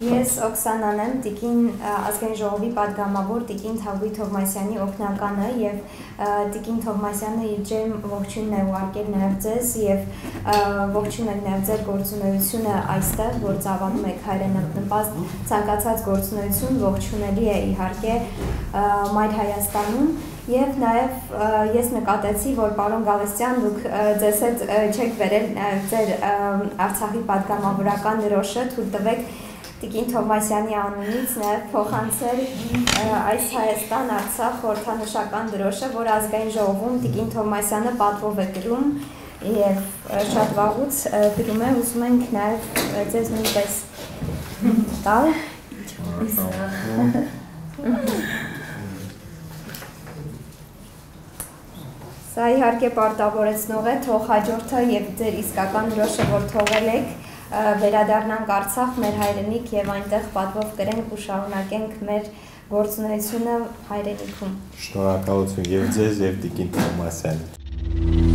Ես Օքսանան եմ, Տիկին ազգային ժողովի պատգամավոր Տիկին Թավուհի Թովմասյանի օգնականը եւ Տիկին Թովմասյանը իր ջերմ ողջույնն է ուղարկել նաեւ ձեզ եւ ողջույն եք նաեւ ձեր գործունեությունը այստեղ, որ ծավալում եք հայրենապնպաստ ցանկացած գործունեություն ողջունելի է իհարկե Մայր Հայաստանում Եվ նաև ես նկատեցի, որ պարոն Գալստյան, դուք ձեզ հետ չեք վերել ձեր Արցախի պատգամավորական դրոշը, թույլ տվեք Տիկին Թովմասյանի անունից նաև փոխանցել այս Հայաստան-Արցախ խորհրդանշական դրոշը, որ ազգային ժողովում Տիկին Թովմասյանը պատվով է գրում եւ շատ վաղուց գրում է, ուզում ենք նաև ձեզ նույնպես տալ։ Սա իհարկե պարտավորեցնող է, թող հաջորդը եւ ձեր իսկական դրոշը, որ թողել եք, վերադառնանք Արցախ, մեր հայրենիք եւ այնտեղ պատվով կրենք ու շարունակենք մեր գործունեությունը հայրենիքում։ Շնորհակալություն եւ ձեզ եւ Տիկին Թովմասյանին։